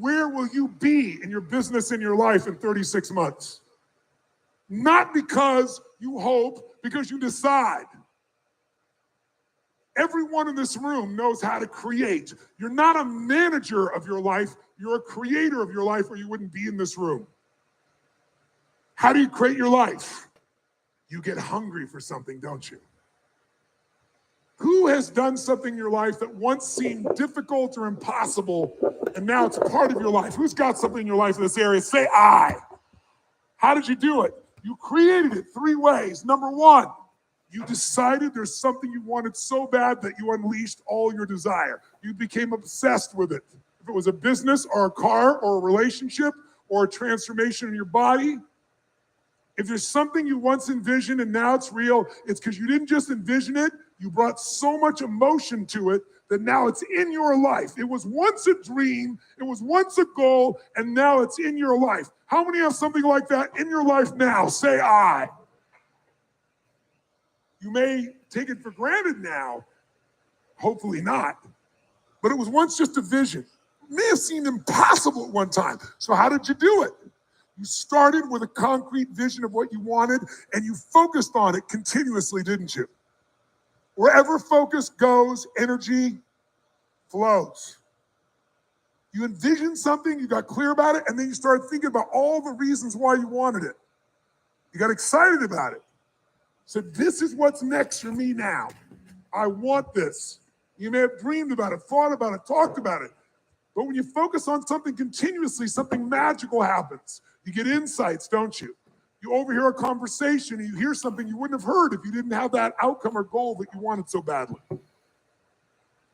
where will you be in your business, in your life in 36 months? Not because you hope, because you decide. Everyone in this room knows how to create. You're not a manager of your life, you're a creator of your life, or you wouldn't be in this room. How do you create your life? You get hungry for something, don't you? Who has done something in your life that once seemed difficult or impossible, and now it's part of your life? Who's got something in your life in this area? Say I. How did you do it? You created it 3 ways. Number 1, you decided there's something you wanted so bad that you unleashed all your desire. You became obsessed with it. If it was a business or a car or a relationship or a transformation in your body, if there's something you once envisioned and now it's real, it's because you didn't just envision it, you brought so much emotion to it that now it's in your life. It was once a dream, it was once a goal, and now it's in your life. How many have something like that in your life now? Say I. You may take it for granted now, hopefully not, but it was once just a vision. It may have seemed impossible at one time. So how did you do it? You started with a concrete vision of what you wanted, and you focused on it continuously, didn't you? Wherever focus goes, energy flows. You envisioned something, you got clear about it, and then you started thinking about all the reasons why you wanted it. You got excited about it. Said, this is what's next for me now. I want this. You may have dreamed about it, thought about it, talked about it. But when you focus on something continuously, something magical happens. You get insights, don't you? You overhear a conversation and you hear something you wouldn't have heard if you didn't have that outcome or goal that you wanted so badly.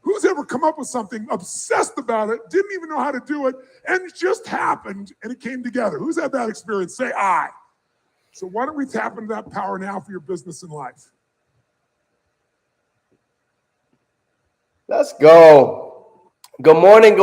Who's ever come up with something, obsessed about it, didn't even know how to do it, and it just happened and it came together? Who's had that experience? Say I. So why don't we tap into that power now for your business and life? Let's go. Good morning,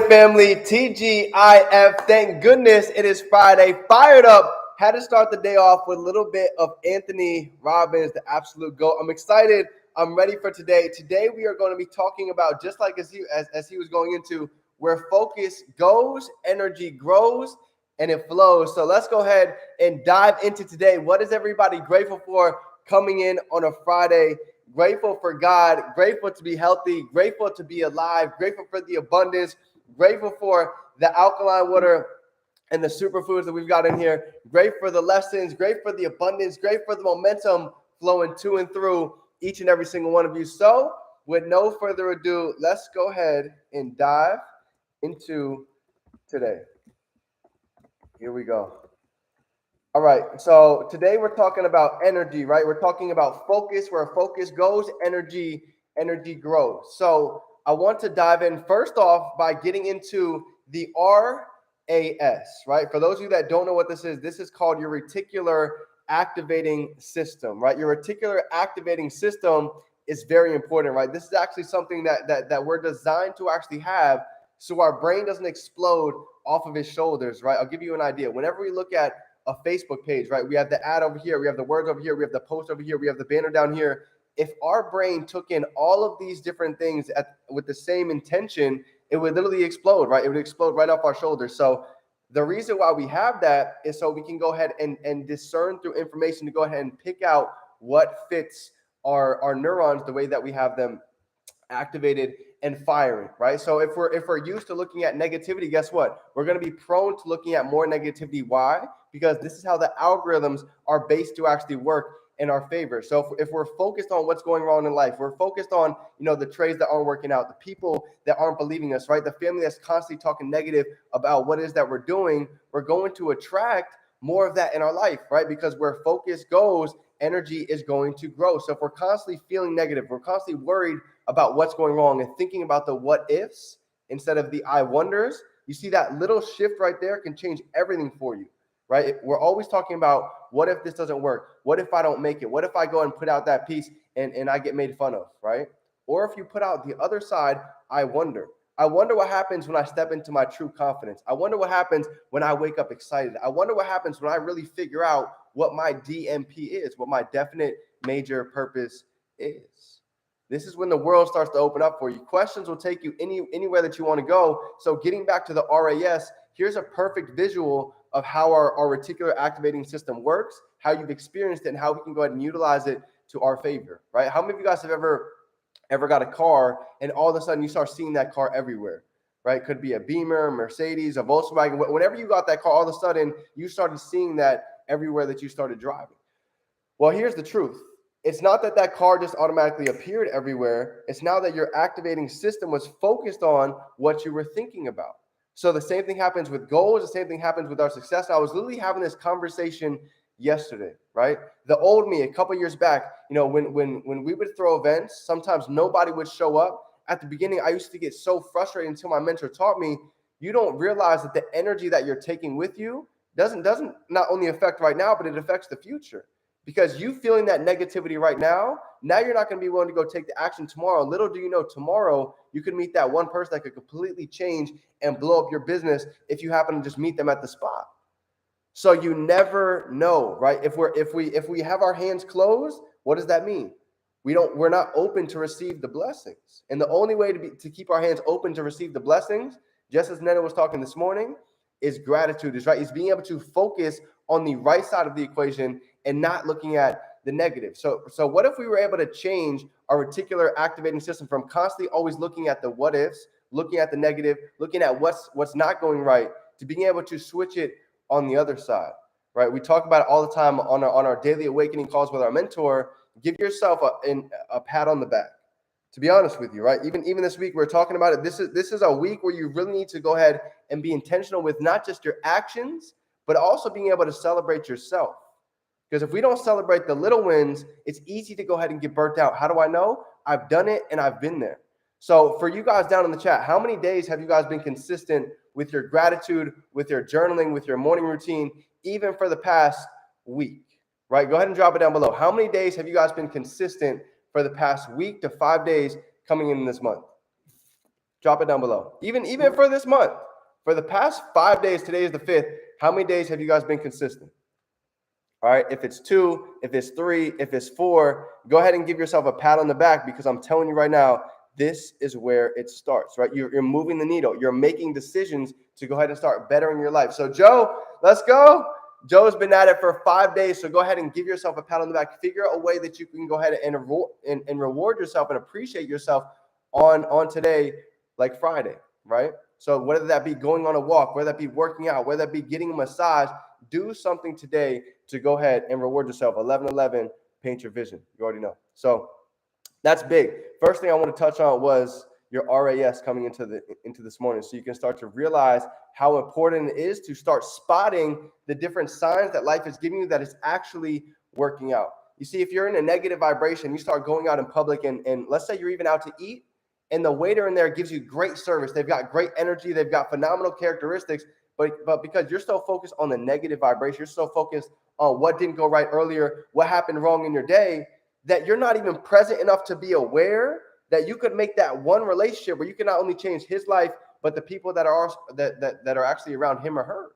family. TGIF. Thank goodness it is Friday. Fired up. Had to start the day off with a little bit of Anthony Robbins, the absolute GOAT. I'm excited. I'm ready for today. Today we are going to be talking about, just like as he was going into, where focus goes, energy grows, and it flows. So let's go ahead and dive into today. What is everybody grateful for coming in on a Friday? Grateful for God, grateful to be healthy, grateful to be alive, grateful for the abundance, grateful for the alkaline water and the superfoods that we've got in here, grateful for the lessons, grateful for the abundance, grateful for the momentum flowing to and through each and every single one of you. So with no further ado, let's go ahead and dive into today. Here we go. All right, so today we're talking about energy, right? We're talking about focus. Where focus goes, energy grows. So I want to dive in first off by getting into the RAS, right? For those of you that don't know what this is called your reticular activating system, right? Your reticular activating system is very important, right? This is actually something that we're designed to actually have so our brain doesn't explode off of its shoulders, right? I'll give you an idea. Whenever we look at a Facebook page, right? We have the ad over here, we have the words over here, we have the post over here, we have the banner down here. If our brain took in all of these different things with the same intention, it would literally explode, right? It would explode right off our shoulders. So the reason why we have that is so we can go ahead and discern through information to go ahead and pick out what fits our neurons the way that we have them activated and firing, right? So if we're used to looking at negativity, guess what? We're going to be prone to looking at more negativity. Why? Because this is how the algorithms are based to actually work in our favor. So if we're focused on what's going wrong in life, we're focused on, the trades that aren't working out, the people that aren't believing us, right? The family that's constantly talking negative about what it is that we're doing, we're going to attract more of that in our life, right? Because where focus goes, energy is going to grow. So if we're constantly feeling negative, we're constantly worried about what's going wrong and thinking about the what ifs instead of the I wonders, you see that little shift right there can change everything for you, right? We're always talking about what if this doesn't work? What if I don't make it? What if I go and put out that piece and I get made fun of, right? Or if you put out the other side, I wonder. I wonder what happens when I step into my true confidence. I wonder what happens when I wake up excited. I wonder what happens when I really figure out what my DMP is, what my definite major purpose is. This is when the world starts to open up for you. Questions will take you anywhere that you want to go. So getting back to the RAS, here's a perfect visual of how our reticular activating system works, how you've experienced it, and how we can go ahead and utilize it to our favor, right? How many of you guys have ever got a car and all of a sudden you start seeing that car everywhere, right? Could be a Beamer, Mercedes, a Volkswagen. Whenever you got that car, all of a sudden you started seeing that everywhere that you started driving. Well, here's the truth. It's not that that car just automatically appeared everywhere. It's now that your activating system was focused on what you were thinking about. So the same thing happens with goals. The same thing happens with our success. I was literally having this conversation yesterday, right? The old me, a couple years back, when we would throw events, sometimes nobody would show up. At the beginning, I used to get so frustrated until my mentor taught me, you don't realize that the energy that you're taking with you doesn't not only affect right now, but it affects the future. Because you feeling that negativity right now you're not going to be willing to go take the action tomorrow. Little do you know, tomorrow you could meet that one person that could completely change and blow up your business if you happen to just meet them at the spot. So you never know, right? If we have our hands closed, what does that mean? We're not open to receive the blessings. And the only way to keep our hands open to receive the blessings, just as Nena was talking this morning, is gratitude, right? Is being able to focus on the right side of the equation and not looking at the negative. So what if we were able to change our reticular activating system from constantly always looking at the what ifs, looking at the negative, looking at what's not going right, to being able to switch it on the other side, right? We talk about it all the time on our daily awakening calls with our mentor. Give yourself a pat on the back. To be honest with you, right? Even this week, we're talking about it. This is a week where you really need to go ahead and be intentional with not just your actions, but also being able to celebrate yourself. Because if we don't celebrate the little wins, it's easy to go ahead and get burnt out. How do I know? I've done it and I've been there. So for you guys down in the chat, how many days have you guys been consistent with your gratitude, with your journaling, with your morning routine, even for the past week, right? Go ahead and drop it down below. How many days have you guys been consistent for the past week to 5 days coming in this month? Drop it down below. Even for this month, for the past 5 days, today is the 5th, how many days have you guys been consistent? All right, if it's 2, if it's 3, if it's 4, go ahead and give yourself a pat on the back, because I'm telling you right now, this is where it starts, right? You're moving the needle. You're making decisions to go ahead and start bettering your life. So Joe, let's go. Joe's been at it for 5 days, so go ahead and give yourself a pat on the back. Figure out a way that you can go ahead and reward yourself and appreciate yourself on today, like Friday, right? So whether that be going on a walk, whether that be working out, whether that be getting a massage, do something today to go ahead and reward yourself. 11:11, paint your vision. You already know. So that's big. First thing I want to touch on was your RAS coming into this morning, so you can start to realize how important it is to start spotting the different signs that life is giving you that is actually working out. You see, if you're in a negative vibration, you start going out in public, and let's say you're even out to eat, and the waiter in there gives you great service. They've got great energy. They've got phenomenal characteristics. But because you're so focused on the negative vibration, you're so focused on what didn't go right earlier, what happened wrong in your day, that you're not even present enough to be aware that you could make that one relationship where you can not only change his life, but the people that are actually around him or her,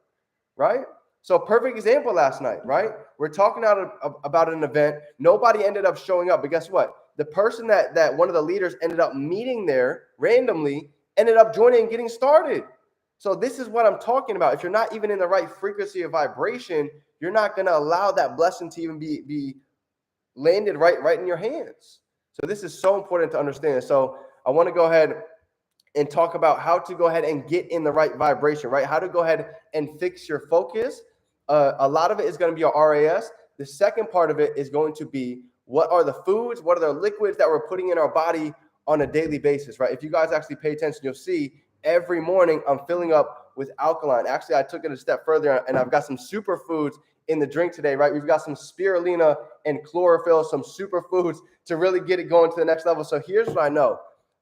right? So perfect example last night, right? We're talking about an event. Nobody ended up showing up, but guess what? The person that one of the leaders ended up meeting there randomly ended up joining and getting started. So this is what I'm talking about. If you're not even in the right frequency of vibration, you're not going to allow that blessing to even be landed right in your hands. So this is so important to understand. So I want to go ahead and talk about how to go ahead and get in the right vibration, right? How to go ahead and fix your focus. A lot of it is going to be your RAS. The second part of it is going to be, what are the foods, what are the liquids that we're putting in our body on a daily basis, right? If you guys actually pay attention, you'll see every morning I'm filling up with alkaline. Actually, I took it a step further, and I've got some superfoods in the drink today, right? We've got some spirulina and chlorophyll, some superfoods to really get it going to the next level. So here's what I know.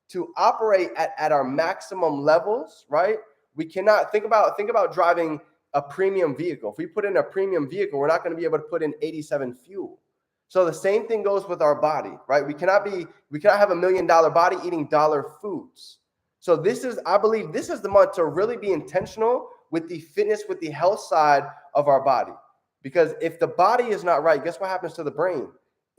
To operate at our maximum levels, right? We cannot think about driving a premium vehicle. If we put in a premium vehicle, we're not going to be able to put in 87 fuel. So the same thing goes with our body, right? We cannot have $1 million body eating dollar foods. So I believe this is the month to really be intentional with the fitness, with the health side of our body. Because if the body is not right, guess what happens to the brain?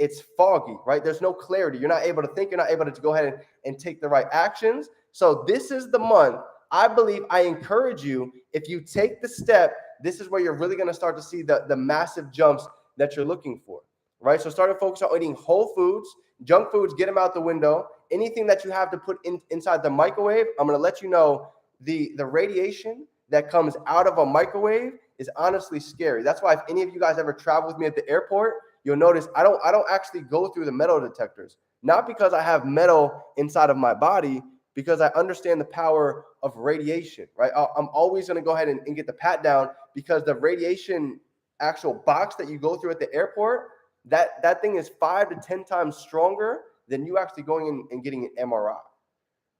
it's foggy, right? There's no clarity. You're not able to think. You're not able to go ahead and take the right actions. So this is the month. I believe I encourage you, if you take the step, this is where you're really going to start to see the massive jumps that you're looking for, right? So start to focus on eating whole foods, junk foods, get them out the window. Anything that you have to put inside the microwave, I'm going to let you know the radiation that comes out of a microwave is honestly scary. That's why if any of you guys ever travel with me at the airport, you'll notice I don't actually go through the metal detectors. Not because I have metal inside of my body, because I understand the power of radiation, right? I'm always going to go ahead and get the pat down, because the radiation actual box that you go through at the airport, that thing is 5 to 10 times stronger than you actually going in and getting an MRI.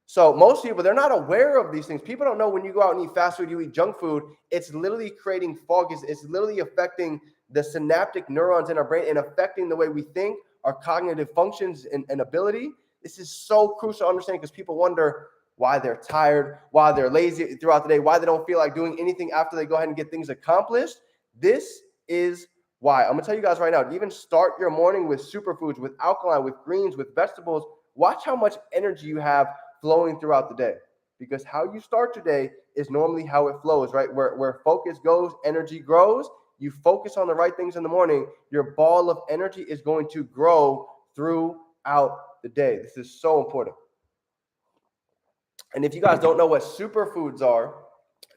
So most people, they're not aware of these things. People don't know when you go out and eat fast food, you eat junk food, it's literally creating fog. It's literally affecting the synaptic neurons in our brain and affecting the way we think, our cognitive functions and ability. This is so crucial to understand, because people wonder why they're tired, why they're lazy throughout the day, why they don't feel like doing anything after they go ahead and get things accomplished. This is why. I'm going to tell you guys right now, to even start your morning with superfoods, with alkaline, with greens, with vegetables, watch how much energy you have flowing throughout the day, because how you start your day is normally how it flows, right? Where focus goes, energy grows. You focus on the right things in the morning, your ball of energy is going to grow throughout the day. This is so important. And if you guys don't know what superfoods are,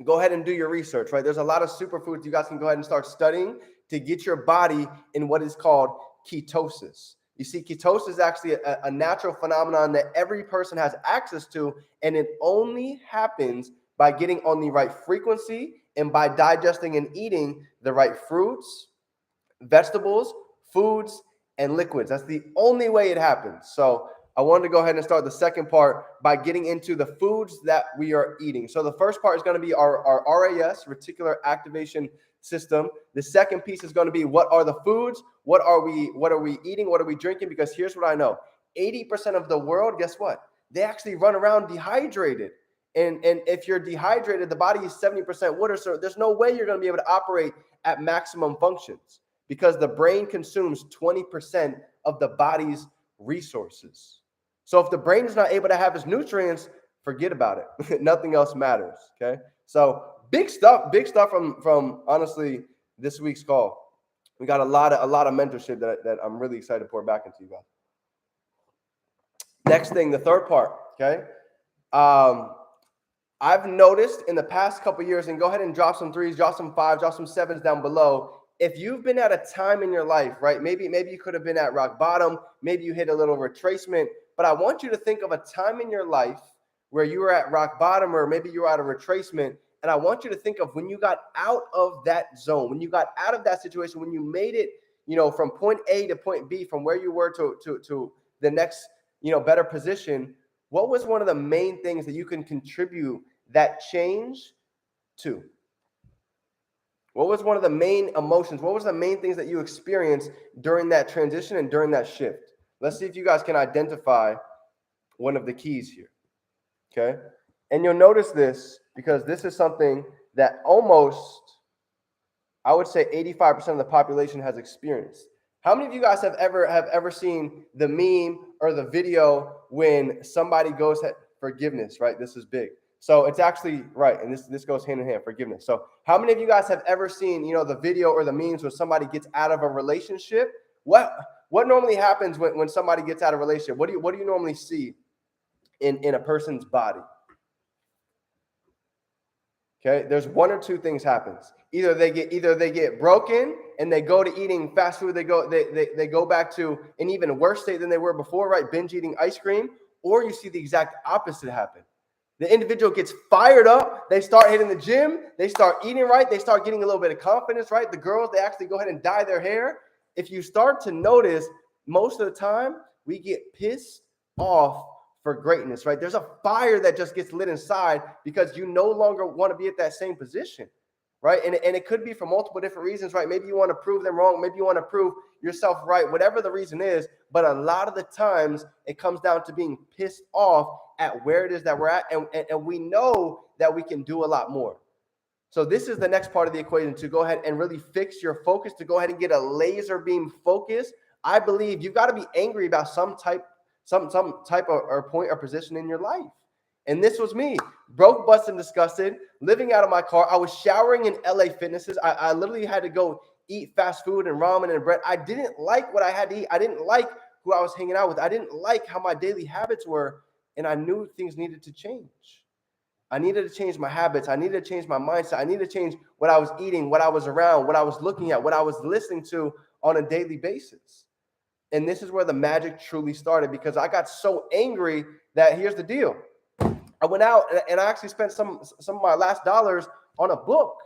go ahead and do your research, right? There's a lot of superfoods you guys can go ahead and start studying to get your body in what is called ketosis. You see, ketosis is actually a natural phenomenon that every person has access to, and it only happens by getting on the right frequency and by digesting and eating the right fruits, vegetables, foods, and liquids. That's the only way it happens. So I wanted to go ahead and start the second part by getting into the foods that we are eating. So the first part is going to be our RAS, reticular activation system. The second piece is going to be, what are the foods? What are we eating? What are we drinking? Because here's what I know. 80% of the world, guess what? They actually run around dehydrated. And if you're dehydrated, the body is 70% water. So there's no way you're going to be able to operate at maximum functions, because the brain consumes 20% of the body's resources. So if the brain is not able to have its nutrients, forget about it. Nothing else matters. Okay. So big stuff from honestly this week's call. We got a lot of mentorship that I'm really excited to pour back into you guys. Next thing, the third part. Okay. I've noticed in the past couple of years, and go ahead and drop some threes, drop some fives, drop some sevens down below. If you've been at a time in your life, right? Maybe you could have been at rock bottom. Maybe you hit a little retracement. But I want you to think of a time in your life where you were at rock bottom, or maybe you were at a retracement. And I want you to think of when you got out of that zone, when you got out of that situation, when you made it, from point A to point B, from where you were to the next, better position. What was one of the main things that you can contribute that change to? What was one of the main emotions? What was the main things that you experienced during that transition and during that shift? Let's see if you guys can identify one of the keys here. Okay. And you'll notice this, because this is something that almost, I would say 85% of the population has experienced. How many of you guys have ever seen the meme or the video when somebody goes to forgiveness, right? This is big. So it's actually right, and this goes hand in hand, forgiveness. So how many of you guys have ever seen, the video or the memes where somebody gets out of a relationship? What normally happens when somebody gets out of a relationship? What do you normally see in a person's body? Okay, there's one or two things happens. Either they get broken and they go to eating fast food. They go back to an even worse state than they were before, right? Binge eating ice cream. Or you see the exact opposite happen. The individual gets fired up. They start hitting the gym. They start eating right. They start getting a little bit of confidence, right? The girls, they actually go ahead and dye their hair. If you start to notice, most of the time we get pissed off for greatness, right? There's a fire that just gets lit inside because you no longer want to be at that same position, right? And it could be for multiple different reasons, right? Maybe you want to prove them wrong. Maybe you want to prove yourself right, whatever the reason is. But a lot of the times it comes down to being pissed off at where it is that we're at. And we know that we can do a lot more. So this is the next part of the equation, to go ahead and really fix your focus, to go ahead and get a laser beam focus I believe you've got to be angry about some type of or point or position in your life. And this was me, broke, busted, disgusted, living out of my car. I was showering in LA Fitnesses. I literally had to go eat fast food and ramen and bread. I didn't like what I had to eat. I didn't like who I was hanging out with. I didn't like how my daily habits were, and I knew things needed to change. I needed to change my habits. I needed to change my mindset. I needed to change what I was eating, what I was around, what I was looking at, what I was listening to on a daily basis. And this is where the magic truly started, because I got so angry that here's the deal. I went out and I actually spent some of my last dollars on a book.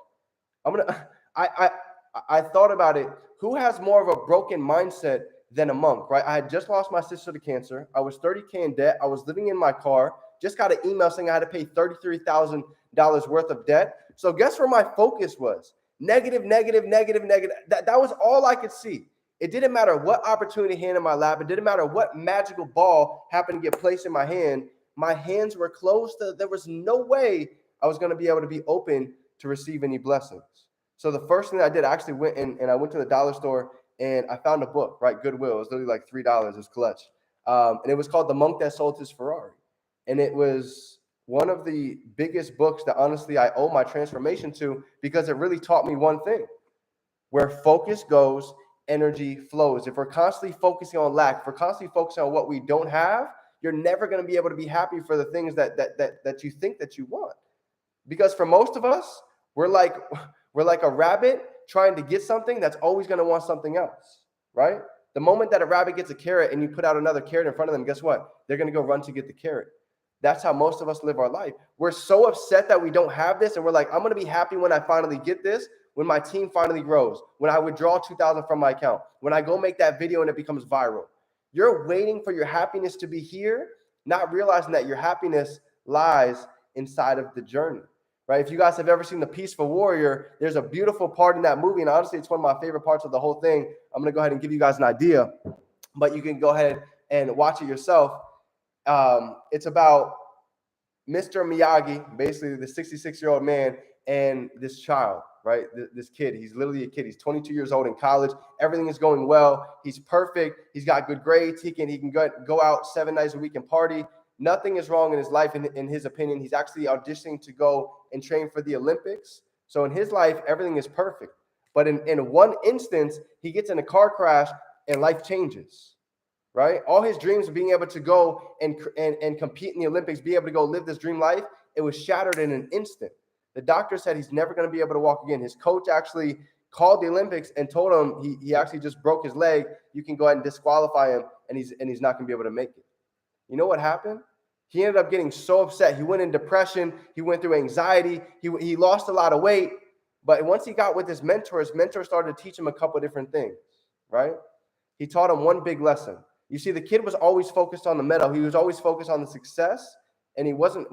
I thought about it. Who has more of a broken mindset than a monk, right? I had just lost my sister to cancer. I was $30K in debt. I was living in my car. Just got an email saying I had to pay $33,000 worth of debt. So guess where my focus was? Negative, negative, negative, negative. That was all I could see. It didn't matter what opportunity handed in my lap. It didn't matter what magical ball happened to get placed in my hand. My hands were closed. There was no way I was going to be able to be open to receive any blessings. So the first thing I did, I actually went and I went to the dollar store and I found a book, right? Goodwill. It was literally like $3. It was clutch. And it was called The Monk That Sold His Ferrari. And it was one of the biggest books that honestly I owe my transformation to, because it really taught me one thing. Where focus goes, energy flows. If we're constantly focusing on lack, if we're constantly focusing on what we don't have, you're never going to be able to be happy for the things that you think that you want. Because for most of us, we're like a rabbit trying to get something that's always going to want something else, right? The moment that a rabbit gets a carrot and you put out another carrot in front of them, guess what? They're going to go run to get the carrot. That's how most of us live our life. We're so upset that we don't have this, and we're like, I'm going to be happy when I finally get this, when my team finally grows, when I withdraw $2,000 from my account, when I go make that video and it becomes viral. You're waiting for your happiness to be here, not realizing that your happiness lies inside of the journey, right? If you guys have ever seen The Peaceful Warrior, there's a beautiful part in that movie, and honestly, it's one of my favorite parts of the whole thing. I'm going to go ahead and give you guys an idea, but you can go ahead and watch it yourself. It's about Mr. Miyagi, basically the 66-year-old man, and this child, right? This kid. He's literally a kid. He's 22 years old in college. Everything is going well. He's perfect. He's got good grades. He can go out 7 nights a week and party. Nothing is wrong in his life, in his opinion. He's actually auditioning to go and train for the Olympics. So in his life, everything is perfect. But in one instance, he gets in a car crash and life changes. Right? All his dreams of being able to go and compete in the Olympics, be able to go live this dream life, it was shattered in an instant. The doctor said he's never going to be able to walk again. His coach actually called the Olympics and told him he actually just broke his leg. You can go ahead and disqualify him, and he's not going to be able to make it. You know what happened? He ended up getting so upset. He went in depression. He went through anxiety. He lost a lot of weight. But once he got with his mentor started to teach him a couple of different things, right? He taught him one big lesson. You see, the kid was always focused on the medal. He was always focused on the success, and he wasn't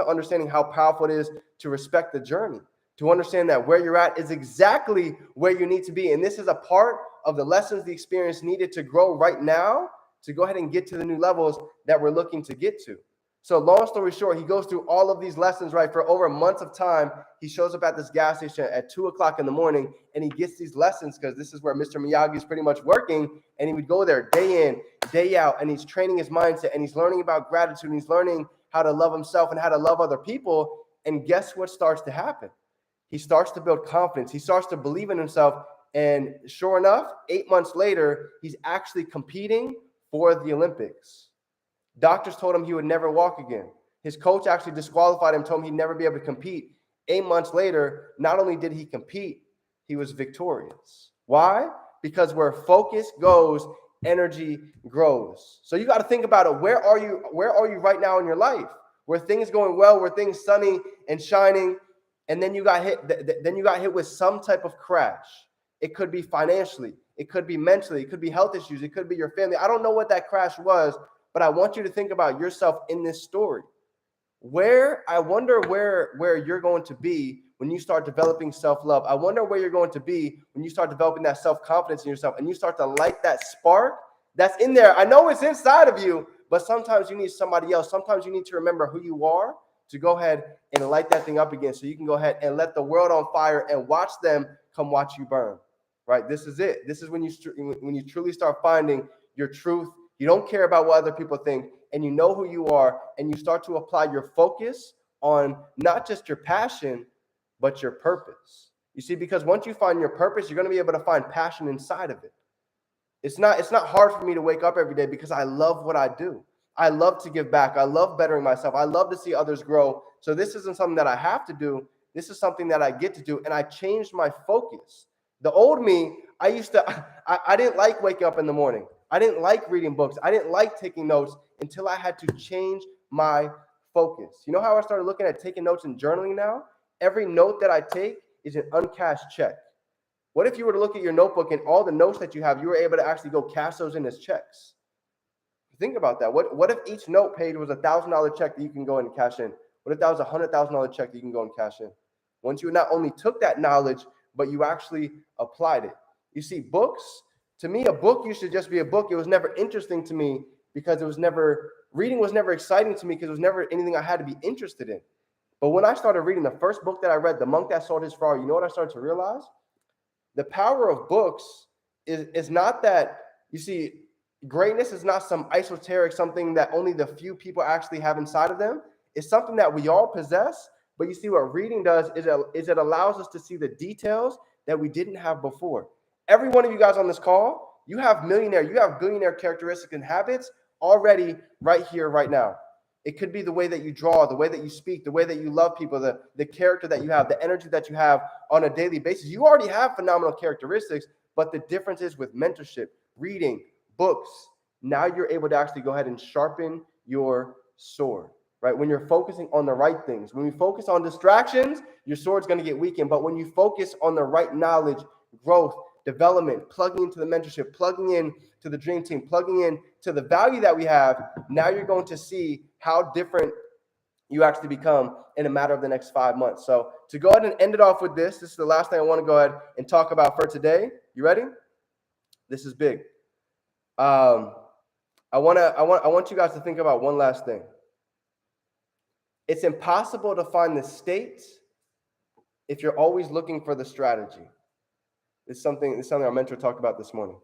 understanding how powerful it is to respect the journey, to understand that where you're at is exactly where you need to be. And this is a part of the lessons the experience needed to grow right now to go ahead and get to the new levels that we're looking to get to. So long story short, he goes through all of these lessons, right? For over months of time, he shows up at this gas station at 2:00 in the morning, and he gets these lessons because this is where Mr. Miyagi is pretty much working. And he would go there day in, day out, and he's training his mindset, and he's learning about gratitude, and he's learning how to love himself and how to love other people. And guess what starts to happen? He starts to build confidence. He starts to believe in himself. And sure enough, 8 months later, he's actually competing for the Olympics. Doctors told him he would never walk again. His coach actually disqualified him, told him he'd never be able to compete. 8 months later, not only did he compete, he was victorious. Why? Because where focus goes, energy grows. So you got to think about it. Where are you right now in your life? Where things going well, where things sunny and shining, and then you got hit with some type of crash. It could be financially, it could be mentally, it could be health issues, it could be your family. I don't know what that crash was, but I want you to think about yourself in this story. I wonder where you're going to be when you start developing self-love. I wonder where you're going to be when you start developing that self-confidence in yourself and you start to light that spark that's in there. I know it's inside of you, but sometimes you need somebody else. Sometimes you need to remember who you are to go ahead and light that thing up again so you can go ahead and let the world on fire and watch them come watch you burn. right? This is it. This is when you truly start finding your truth. You don't care about what other people think, and you know who you are, and you start to apply your focus on not just your passion, but your purpose. You see, because once you find your purpose, you're going to be able to find passion inside of it. It's not hard for me to wake up every day because I love what I do. I love to give back. I love bettering myself. I love to see others grow. So this isn't something that I have to do. This is something that I get to do. And I changed my focus. The old me, I didn't like waking up in the morning. I didn't like reading books. I didn't like taking notes until I had to change my focus. You know how I started looking at taking notes and journaling now? Every note that I take is an uncashed check. What if you were to look at your notebook and all the notes that you have, you were able to actually go cash those in as checks? Think about that. What if each note paid was $1,000 check that you can go in and cash in? What if that was $100,000 check that you can go and cash in? Once you not only took that knowledge, but you actually applied it. You see, books, to me, a book used to just be a book. It was never interesting to me because reading was never exciting to me because it was never anything I had to be interested in. But when I started reading the first book that I read, The Monk That Sold His Flower, you know what I started to realize? The power of books is not that, you see, greatness is not some esoteric something that only the few people actually have inside of them. It's something that we all possess. But you see, what reading does is it allows us to see the details that we didn't have before. Every one of you guys on this call, you have billionaire characteristics and habits already right here, right now. It could be the way that you draw, the way that you speak, the way that you love people, the character that you have, the energy that you have on a daily basis. You already have phenomenal characteristics, but the difference is with mentorship, reading, books. Now you're able to actually go ahead and sharpen your sword, right? When you're focusing on the right things. When you focus on distractions, your sword's going to get weakened. But when you focus on the right knowledge, growth, development, plugging into the mentorship, plugging in to the dream team, plugging in to the value that we have, now you're going to see how different you actually become in a matter of the next 5 months. So to go ahead and end it off with this is the last thing I want to go ahead and talk about for today. You ready? This is big. I want you guys to think about one last thing. It's impossible to find the state if you're always looking for the strategy. It's something our mentor talked about this morning.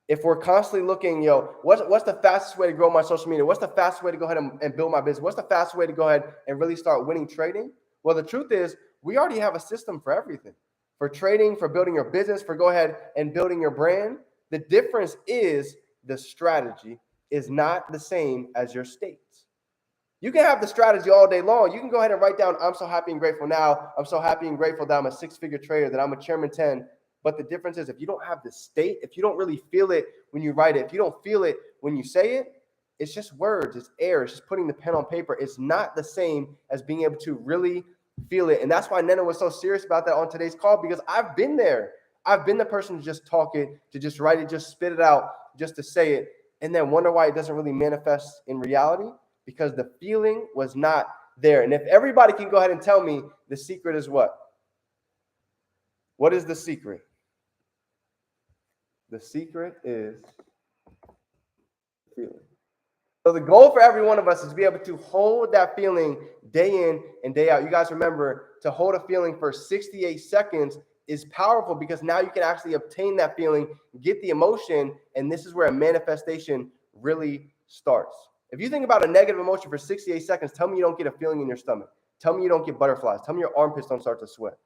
If we're constantly looking, what's the fastest way to grow my social media? What's the fastest way to go ahead and build my business? What's the fastest way to go ahead and really start winning trading? Well, the truth is we already have a system for everything. For trading, for building your business, for go ahead and building your brand. The difference is the strategy is not the same as your state. You can have the strategy all day long. You can go ahead and write down, I'm so happy and grateful now. I'm so happy and grateful that I'm a 6-figure trader, that I'm a chairman 10. But the difference is if you don't have the state, if you don't really feel it when you write it, if you don't feel it when you say it, it's just words, it's air, it's just putting the pen on paper. It's not the same as being able to really feel it. And that's why Nena was so serious about that on today's call, because I've been there. I've been the person to just talk it, to just write it, just spit it out, just to say it, and then wonder why it doesn't really manifest in reality, because the feeling was not there. And if everybody can go ahead and tell me the secret is what? What is the secret? The secret is feeling. So the goal for every one of us is to be able to hold that feeling day in and day out. You guys remember, to hold a feeling for 68 seconds is powerful, because now you can actually obtain that feeling, get the emotion, and this is where a manifestation really starts. If you think about a negative emotion for 68 seconds, tell me you don't get a feeling in your stomach. Tell me you don't get butterflies. Tell me your armpits don't start to sweat.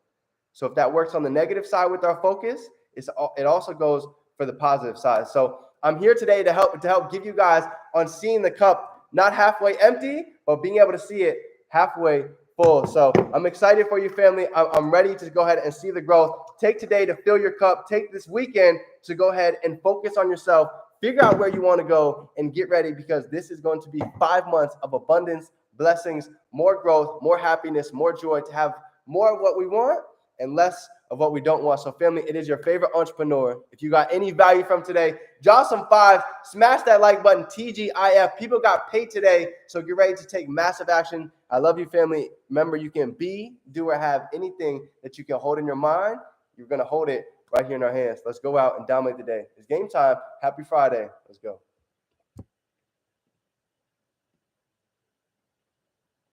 So if that works on the negative side with our focus, it also goes for the positive side. So I'm here today to help give you guys on seeing the cup not halfway empty, but being able to see it halfway full. So I'm excited for you, family. I'm ready to go ahead and see the growth. Take today to fill your cup. Take this weekend to go ahead and focus on yourself. Figure out where you want to go and get ready, because this is going to be 5 months of abundance, blessings, more growth, more happiness, more joy, to have more of what we want and less of what we don't want. So family, it is your favorite entrepreneur. If you got any value from today, drop some 5, smash that like button, TGIF. People got paid today, so get ready to take massive action. I love you, family. Remember, you can be, do, or have anything that you can hold in your mind. You're going to hold it right here in our hands. Let's go out and dominate the day. It's game time. Happy Friday. Let's go.